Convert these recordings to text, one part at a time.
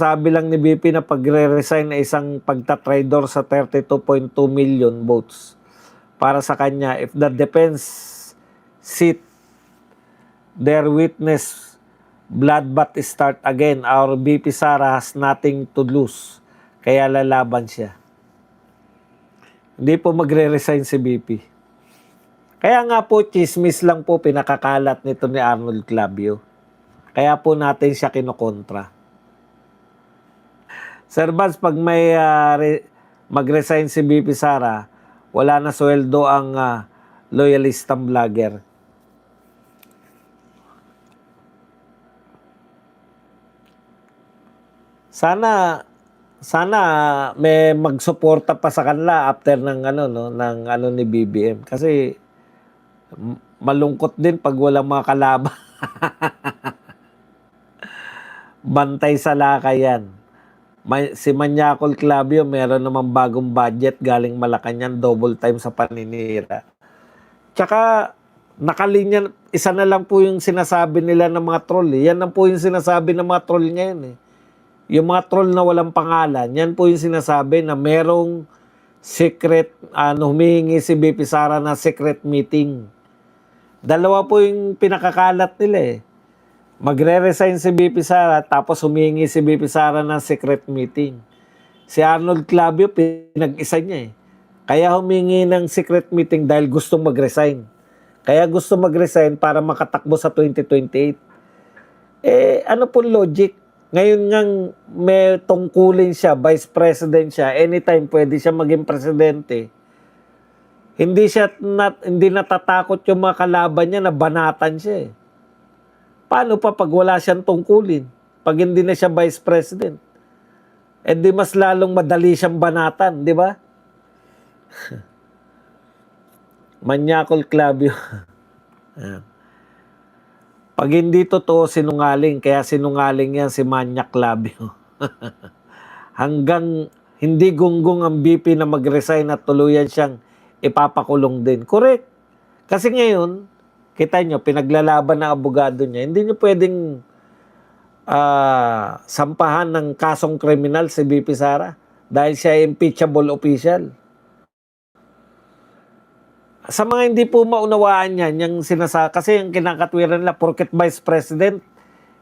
sabi lang ni BP na pagre-resign na isang pagtatraidor sa 32.2 million votes para sa kanya. If the defense seat their witness bloodbath start again, our BP Sara has nothing to lose. Kaya lalaban siya. Hindi po magre-resign si BP. Kaya nga po, chismis lang po pinakakalat nito ni Arnold Clavio. Kaya po natin siya kinokontra. Sir Bans, pag may mag-resign si BP Sara, wala na sweldo ang loyalistang vlogger. Sana may magsuporta pa sa kanila after ng ni BBM kasi malungkot din pag walang mga kalaban. Bantay sa lakayan. Si Manyakol Clavio, meron namang bagong budget galing Malacanang, double time sa paninira. Tsaka, nakalinya, isa na lang po yung sinasabi nila ng mga troll. Yan lang po yung sinasabi ng mga troll ngayon. Yung mga troll na walang pangalan, yan po yung sinasabi na merong secret, humihingi si BP Sara na secret meeting. Dalawa po yung pinakakalat nila Magre-resign si BP Sara tapos humingi si BP Sara ng secret meeting. Si Arnold Clavio pinag-isa niya Kaya humingi ng secret meeting dahil gustong mag-resign. Kaya gusto mag-resign para makatakbo sa 2028. Ano po logic? Ngayon ngang may tungkulin siya, vice president siya, anytime pwede siya maging presidente. Hindi natatakot yung mga kalaban niya na banatan siya Paano pa pag wala siyang tungkulin? Pag hindi na siya vice president? Di mas lalong madali siyang banatan, di ba? Manyakol Clavio. Pag hindi totoo, sinungaling. Kaya sinungaling yan si Manyak Clavio. Hanggang hindi gunggong ang BP na mag-resign at tuluyan siyang ipapakulong din. Correct. Kasi ngayon, kita nyo, pinaglalaban ng abogado niya, hindi nyo pwedeng sampahan ng kasong kriminal si BP Sara dahil siya ay impeachable official. Sa mga hindi po maunawaan yan, kasi yung kinakatwiran nila, porket vice president,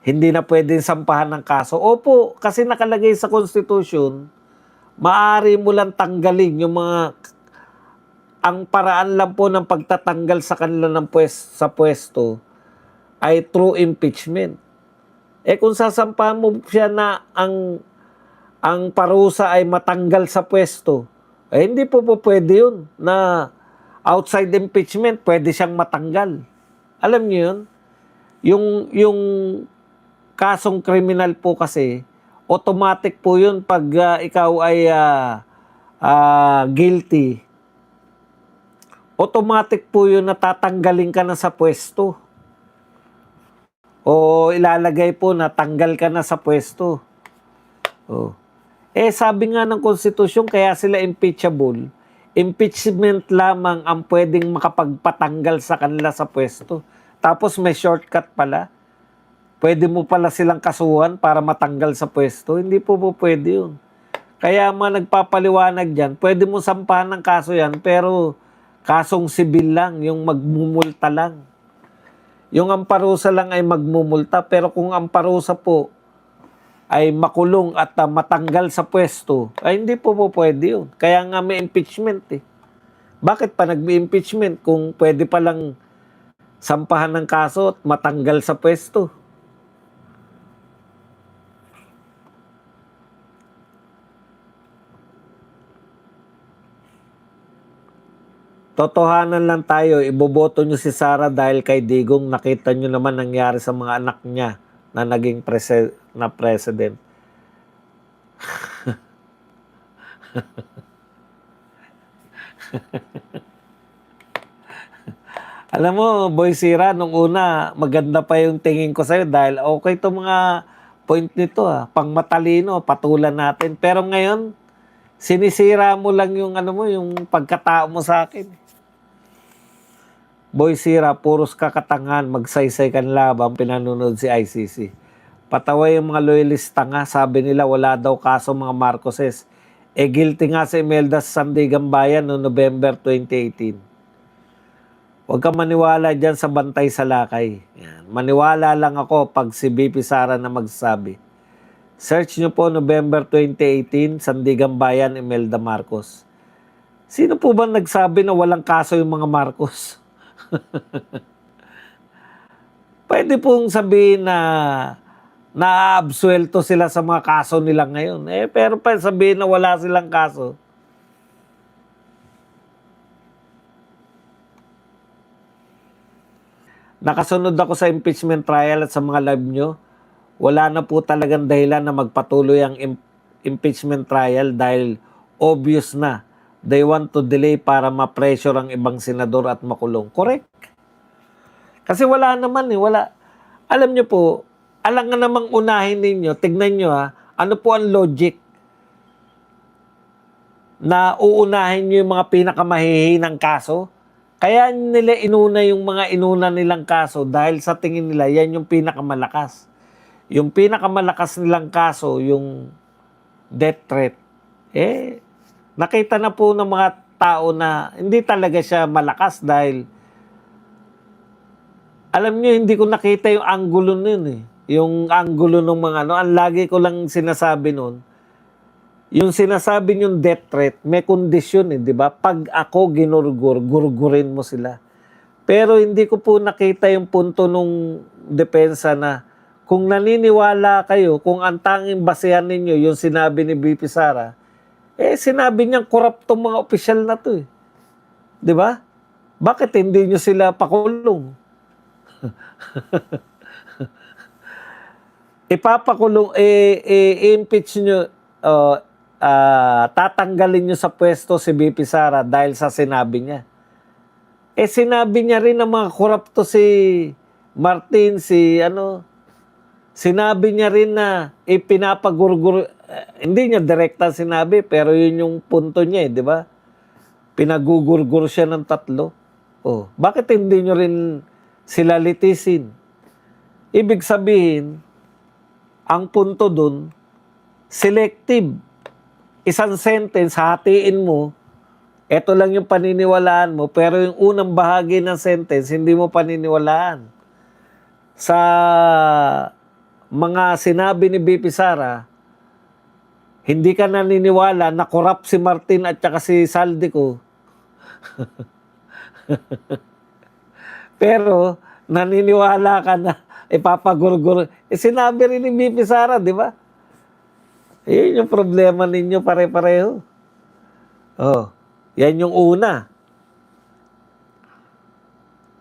hindi na pwedeng sampahan ng kaso. Opo, kasi nakalagay sa Constitution, maaari mo lang tanggalin yung mga ang paraan lang po ng pagtatanggal sa kanila sa pwesto ay through impeachment. Kung sasampahan mo siya na ang parusa ay matanggal sa pwesto, hindi po pwede yun na outside impeachment, pwede siyang matanggal. Alam niyo yun? Yung kasong kriminal po kasi, automatic po yun pag ikaw ay guilty. Automatic po yun natatanggalin ka na sa pwesto. O ilalagay po na tanggal ka na sa pwesto. Sabi nga ng konstitusyon, kaya sila impeachable. Impeachment lamang ang pwedeng makapagpatanggal sa kanila sa pwesto. Tapos may shortcut pala. Pwede mo pala silang kasuhan para matanggal sa pwesto. Hindi po pwede yun. Kaya mga nagpapaliwanag dyan, pwede mo sampahan ng kaso yan, pero kasong sibil lang, yung magmumulta lang. Yung ang parusa lang ay magmumulta, pero kung ang parusa po ay makulong at matanggal sa pwesto, ay hindi po pwede yun. Kaya nga may impeachment Bakit pa nag-impeachment kung pwede palang sampahan ng kaso at matanggal sa pwesto? Totohanan lang tayo, iboboto nyo si Sara dahil kay Digong, nakita nyo naman nangyari sa mga anak niya na naging president. Alam mo, Boy Sira, nung una, maganda pa yung tingin ko sa'yo dahil okay itong mga point nito pang matalino, patulan natin. Pero ngayon, sinisira mo lang yung yung pagkatao mo sa akin. Boy Sira, puros kakatangan, magsaysay kan labang pinanunod si ICC. Pataway yung mga loyalista nga, sabi nila wala daw kaso mga Marcoses. Guilty nga si Imelda sa Sandigan Bayan noong November 2018. Huwag kang maniwala dyan sa bantay sa lakay. Yan. Maniwala lang ako pag si BP Sara na magsasabi. Search nyo po November 2018, Sandigan Bayan, Imelda Marcos. Sino po ba nagsabi na walang kaso yung mga Marcos? Pwede pong sabihin na naabsuelto sila sa mga kaso nila ngayon. Pero pa sabihin na wala silang kaso. Nakasunod ako sa impeachment trial at sa mga live nyo. Wala na po talagang dahilan na magpatuloy ang impeachment trial dahil obvious na they want to delay para ma-pressure ang ibang senador at makulong. Correct. Kasi wala naman wala. Alam nyo po, alam nga namang unahin ninyo, tignan nyo ano po ang logic na uunahin nyo yung mga pinakamahihinang kaso? Kaya nila inuna yung mga inuna nilang kaso dahil sa tingin nila yan yung pinakamalakas. Yung pinakamalakas nilang kaso, yung death threat, nakita na po ng mga tao na hindi talaga siya malakas dahil alam niyo, hindi ko nakita yung anggulo nun Yung anggulo ng mga ang lagi ko lang sinasabi nun, yung sinasabi niyong death threat, may kondisyon di ba? Pag ako gurgurin mo sila. Pero hindi ko po nakita yung punto nung depensa na kung naniniwala kayo, kung ang tanging basehan ninyo yung sinabi ni BP Sara, sinabi niyang corrupt tong mga opisyal na to Di ba? Bakit hindi niyo sila pakulong? Ipapakulong, impeach nyo, tatanggalin nyo sa pwesto si BP Sara dahil sa sinabi niya. Sinabi niya rin ng mga korupto si Martin, sinabi niya rin na pinapagurgur, hindi niya direkta sinabi, pero yun yung punto niya di ba? Pinagugurgur siya ng 3. Bakit hindi nyo rin sila litisin? Ibig sabihin, ang punto dun, selective. Isang sentence, hatiin mo, eto lang yung paniniwalaan mo, pero yung unang bahagi ng sentence, hindi mo paniniwalaan. Sa mga sinabi ni BP Sara, hindi ka naniniwala na corrupt si Martin at saka si Saldico. Pero, naniniwala ka na ipapagurgur. Sinabi rin ni BP Sara, di ba? Yun yung problema ninyo pare-pareho. Yan yung una.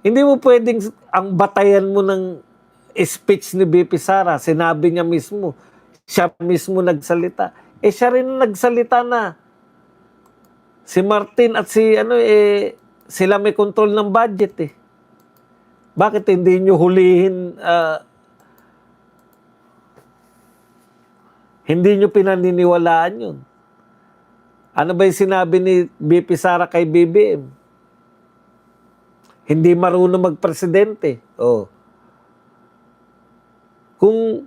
Hindi mo pwedeng ang batayan mo ng speech ni BP Sara. Sinabi niya mismo. Siya mismo nagsalita. Siya rin nagsalita na si Martin at si sila may control ng budget Bakit hindi nyo hulihin, hindi nyo pinaniniwalaan yun? Ano ba yung sinabi ni BP Sara kay BBM? Hindi marunong magpresidente. Kung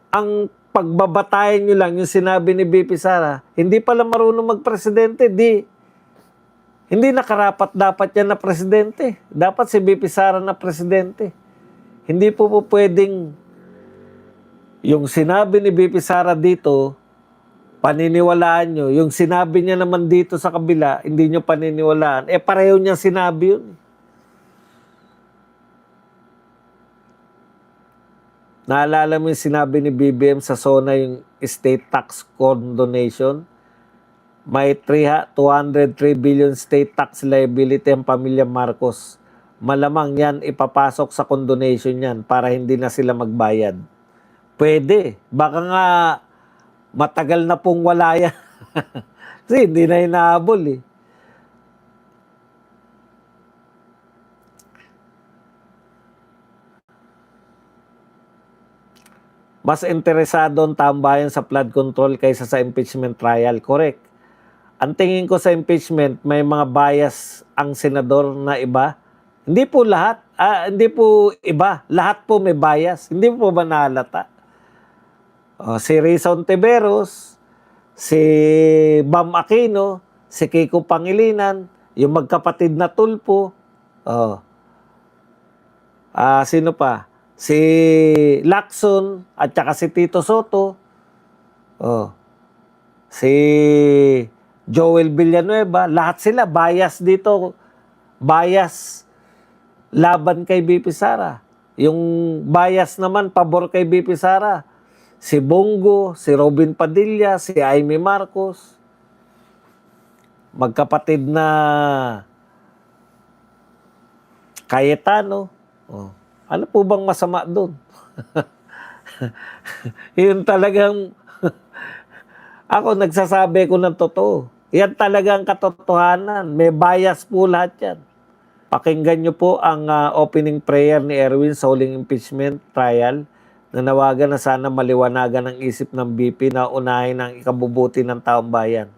ang pagbabatayan nyo lang yung sinabi ni BP Sara, hindi pala marunong magpresidente, hindi nakarapat dapat yan na presidente. Dapat si BP Sara na presidente. Hindi po pwedeng yung sinabi ni BP Sara dito, paniniwalaan nyo. Yung sinabi niya naman dito sa kabila, hindi nyo paniniwalaan. Pareho niya sinabi yun. Naalala mo yung sinabi ni BBM sa SONA yung state tax condonation? May 203 billion state tax liability ang pamilya Marcos. Malamang yan ipapasok sa condonation yan para hindi na sila magbayad. Pwede. Baka nga matagal na pong wala yan. Kasi hindi na hinahabol Mas interesado ang tambayan sa flood control kaysa sa impeachment trial. Correct. Ang tingin ko sa impeachment, may mga bias ang senador na iba. Hindi po lahat. hindi po iba. Lahat po may bias. Hindi po ba nahalata? Si Risa Ontiveros, si Bam Aquino, si Kiko Pangilinan, yung magkapatid na Tulfo. Oh. Sino pa? Si Lacson at saka si Tito Soto. Oh. Si Joel Villanueva, lahat sila bias dito. Bias laban kay BP Sara. Yung bias naman pabor kay BP Sara. Si Bongo, si Robin Padilla, si Aimee Marcos. Magkapatid na Cayetano. Oh. Ano po bang masama doon? Yun talagang ako nagsasabi ko ng totoo. Yan talagang katotohanan. May bias po lahat yan. Pakinggan nyo po ang opening prayer ni Erwin sa huling impeachment trial. Nanawagan na sana maliwanagan ang isip ng BP na unahin ang ikabubuti ng taong bayan.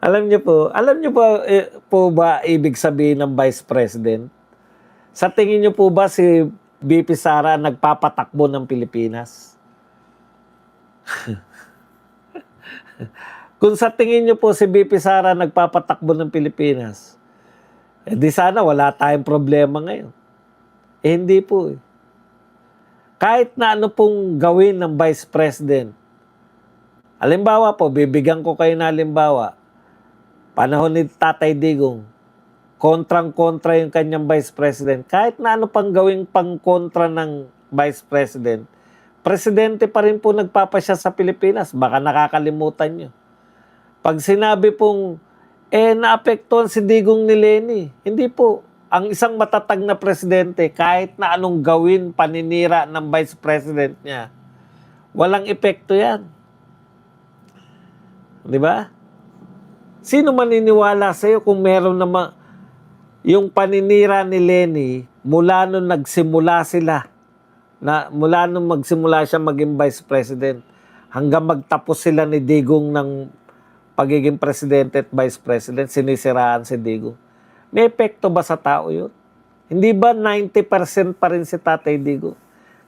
Alam niyo po ba ibig sabihin ng Vice President? Sa tingin niyo po ba si BP Sara nagpapatakbo ng Pilipinas? Kung sa tingin niyo po si BP Sara nagpapatakbo ng Pilipinas, di sana wala tayong problema ngayon. Hindi po. Kahit na ano pong gawin ng Vice President. Halimbawa po, bibigyan ko kayo na halimbawa. Panahon ni Tatay Digong, kontrang-kontra yung kanyang Vice President. Kahit na ano pang gawing pang-kontra ng Vice President, presidente pa rin po nagpapasya sa Pilipinas. Baka nakakalimutan nyo. Pag sinabi pong, naapektuhan si Digong ni Leni. Hindi po. Ang isang matatag na presidente, kahit na anong gawin paninira ng Vice President niya, walang epekto yan. Di ba? Sino maniniwala sa'yo kung meron naman yung paninira ni Leni mula nung nagsimula sila, mula nung magsimula siya maging Vice President, hanggang magtapos sila ni Digong ng pagiging Presidente at Vice President, sinisiraan si Digong. May epekto ba sa tao yun? Hindi ba 90% pa rin si Tatay Digong?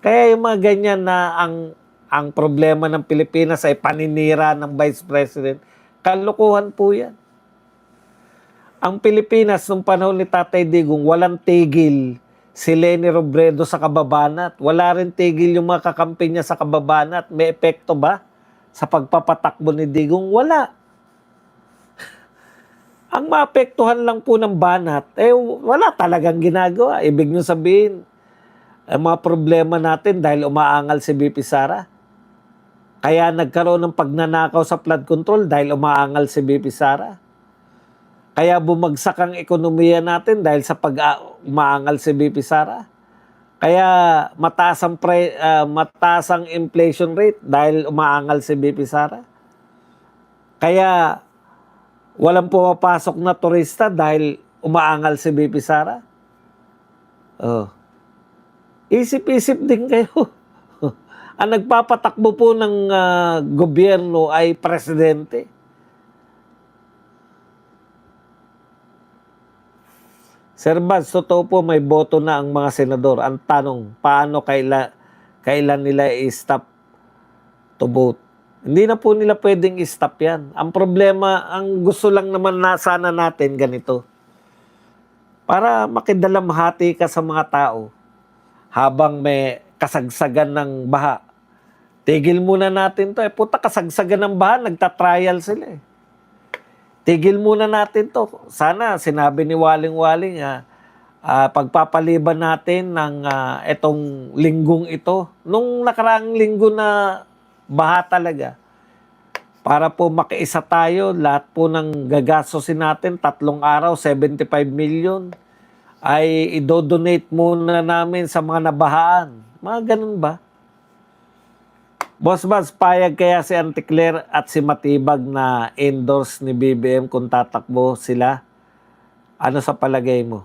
Kaya yung mga ganyan na ang problema ng Pilipinas ay paninira ng Vice President, kalokohan po yan. Ang Pilipinas, nung panahon ni Tatay Digong, walang tigil si Leni Robredo sa kababanat. Wala rin tigil yung mga kakampi niya sa kababanat. May epekto ba sa pagpapatakbo ni Digong? Wala. Ang maapektuhan lang po ng banat, wala talagang ginagawa. Ibig nyo sabihin, ang mga problema natin dahil umaangal si BP Sara. Kaya nagkaroon ng pagnanakaw sa flood control dahil umaangal si BP Sara. Kaya bumagsak ang ekonomiya natin dahil sa umaangal si BP Sara. Kaya mataas ang inflation rate dahil umaangal si BP Sara. Kaya walang pumapasok na turista dahil umaangal si BP Sara. Isip-isip din kayo. Ang nagpapatakbo po ng gobyerno ay presidente. Sir Baz, totoo po may boto na ang mga senador. Ang tanong, paano kailan nila i-stop to vote? Hindi na po nila pwedeng i-stop yan. Ang problema, ang gusto lang naman na sana natin ganito. Para makidalamhati ka sa mga tao habang may kasagsagan ng baha. Tigil muna natin to. Puta, kasagsagan ng baha, nagtatrial sila eh. Tigil muna natin to. Sana, sinabi ni Waling-Waling, pagpapaliban natin ng itong linggong ito. Nung nakaraang linggo na baha talaga. Para po makiisa tayo, lahat po ng gagastosin natin, 3 araw, 75 million, ay idodonate muna namin sa mga nabahaan. Mga ganun ba? Boss Baz, payag kaya si Auntie Claire at si Matibag na endorse ni BBM kung tatakbo sila? Ano sa palagay mo?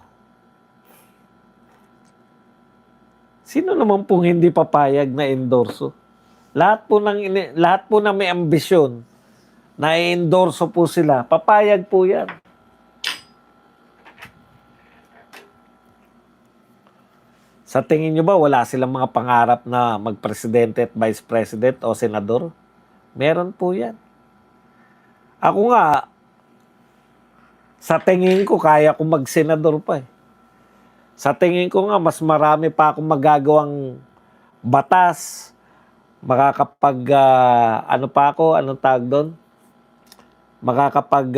Sino naman pong hindi papayag na endorso? Lahat po na may ambisyon na-endorso po sila, papayag po yan. Sa tingin nyo ba wala silang mga pangarap na magpresidente at vice president o senador? Meron po yan. Ako nga, sa tingin ko, kaya kong mag-senador pa eh. Sa tingin ko nga, mas marami pa akong magagawang batas. Makakapag, ano pa ako, anong tawag doon? Makakapag,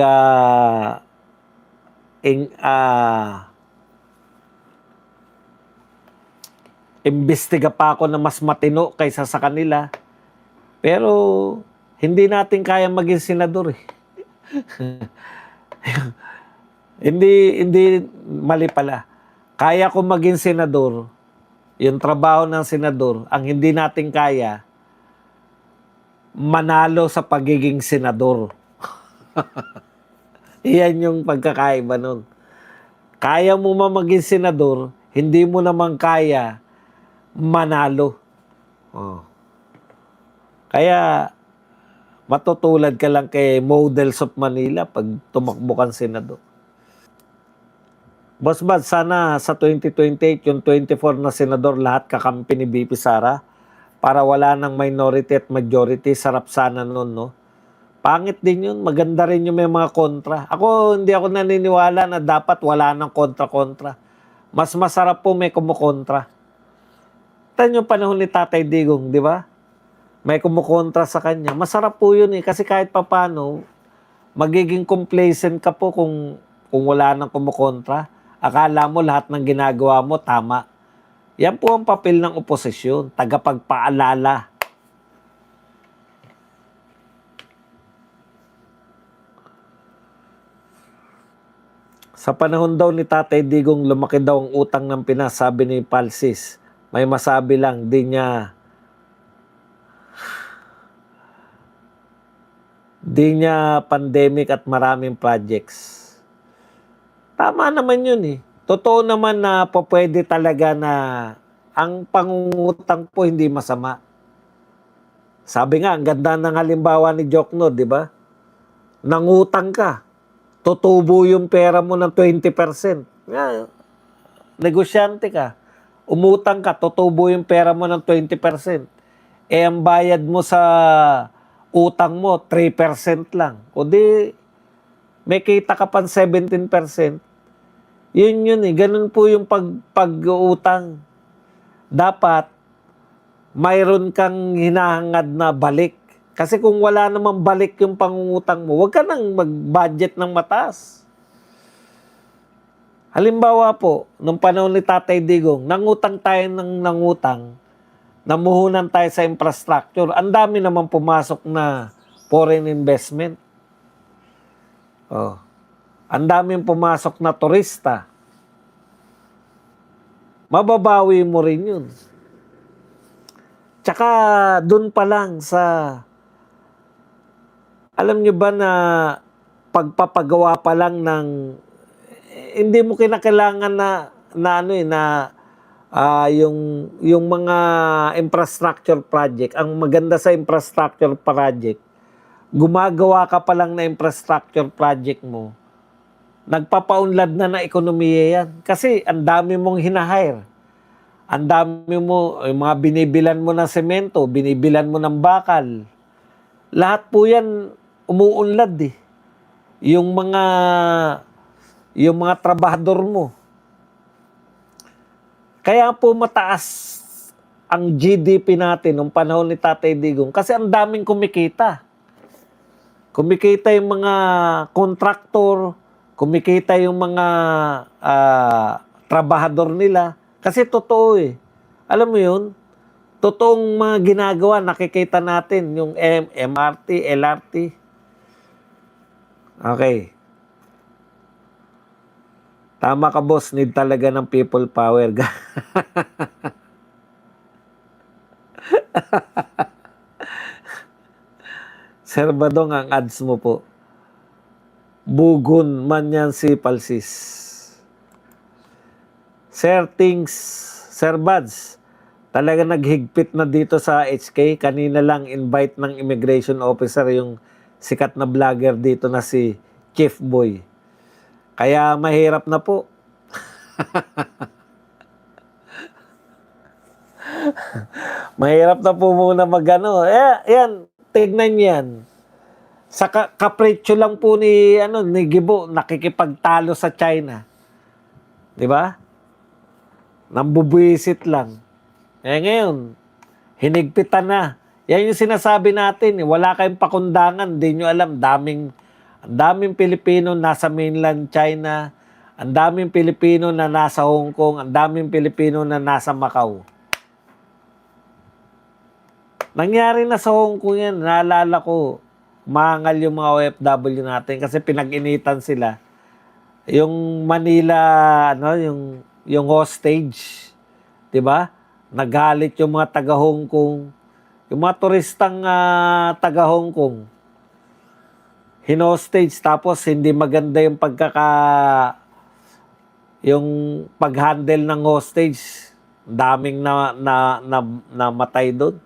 imbestiga pa ako na mas matino kaysa sa kanila. Pero, hindi natin kaya maging senador eh. hindi mali pala. Kaya ko maging senador, yung trabaho ng senador, ang hindi natin kaya, manalo sa pagiging senador. Iyan yung pagkakaiba nun. Kaya mo maging senador, hindi mo naman kaya manalo. Oh. Kaya, matutulad ka lang kay Models of Manila pag tumakbo kang senador. Boss Bad, sana sa 2028, yung 24 na senador, lahat kakampi ni BP Sara para wala ng minority at majority. Sarap sana nun, no? Pangit din yun. Maganda rin yung may mga kontra. Hindi ako naniniwala na dapat wala ng kontra-kontra. Mas masarap po may kumukontra. Tan yung panahon ni Tatay Digong, di ba? May kumukontra sa kanya. Masarap po yun eh. Kasi kahit papano, magiging complacent ka po kung wala nang kumukontra. Akala mo lahat ng ginagawa mo tama. Yan po ang papel ng oposisyon. Tagapagpaalala. Sa panahon daw ni Tatay Digong, lumaki daw ang utang ng Pinas, sabi ni Palsis. May masabi lang, di niya pandemic at maraming projects. Tama naman yun eh. Totoo naman na pwede talaga na ang pangungutang po hindi masama. Sabi nga, ang ganda ng halimbawa ni Jokno, di ba? Nangutang ka. Tutubo yung pera mo ng 20%. Negosyante ka. Umutang ka, tutubo yung pera mo ng 20%. Ang bayad mo sa utang mo, 3% lang. O di, may kita ka pang 17%. Yun eh. Ganun po yung pag-uutang. Dapat, mayroon kang hinahangad na balik. Kasi kung wala namang balik yung pangungutang mo, huwag ka nang mag-budget ng mataas. Halimbawa po, nung panahon ni Tatay Digong, nangutang tayo ng nangutang, namuhunan tayo sa infrastructure. Ang dami naman pumasok na foreign investment. Ang daming pumasok na turista. Mababawi mo rin yun. Tsaka dun pa lang sa, alam nyo ba na pagpapagawa pa lang ng, hindi mo kinakailangan yung mga infrastructure project. Ang maganda sa infrastructure project, gumagawa ka pa lang na infrastructure project mo, nagpapaunlad na ekonomiya yan. Kasi ang dami mong hinahire. Ang dami mo, yung mga binibilan mo ng semento, binibilan mo ng bakal. Lahat po yan umuunlad eh. Yung mga trabahador mo. Kaya po mataas ang GDP natin nung panahon ni Tatay Digong kasi ang daming kumikita. Kumikita yung mga kontraktor, kumikita yung mga trabahador nila. Kasi totoo eh. Alam mo yun? Totoong mga ginagawa, nakikita natin yung MRT, LRT. Okay. Tama ka, boss. Need talaga ng people power. Sir Badong, ang ads mo po. Bugon man yan si Palsis. Sir Bads, talaga naghigpit na dito sa HK. Kanina lang invite ng immigration officer yung sikat na vlogger dito na si Chief Boy. Kaya mahirap na po. Mahirap na po muna magano. Yan, tignan yan. Sa kapritsyo lang po ni Gibo nakikipagtalo sa China. 'Di ba? Nambubuisit lang. Ngayon, hinigpitan na. Yan yung sinasabi natin, wala kayong pakundangan, di nyo alam, ang daming Pilipino nasa mainland China, ang daming Pilipino na nasa Hong Kong, ang daming Pilipino na nasa Macau. Nangyari na sa Hong Kong yan, naalala ko, maangal yung mga OFW natin kasi pinag-initan sila. Yung Manila, yung hostage, 'di ba? Nagalit yung mga taga Hong Kong, yung mga turistang taga Hong Kong. Hinostage tapos hindi maganda yung yung pag-handle ng hostage. Daming namatay doon.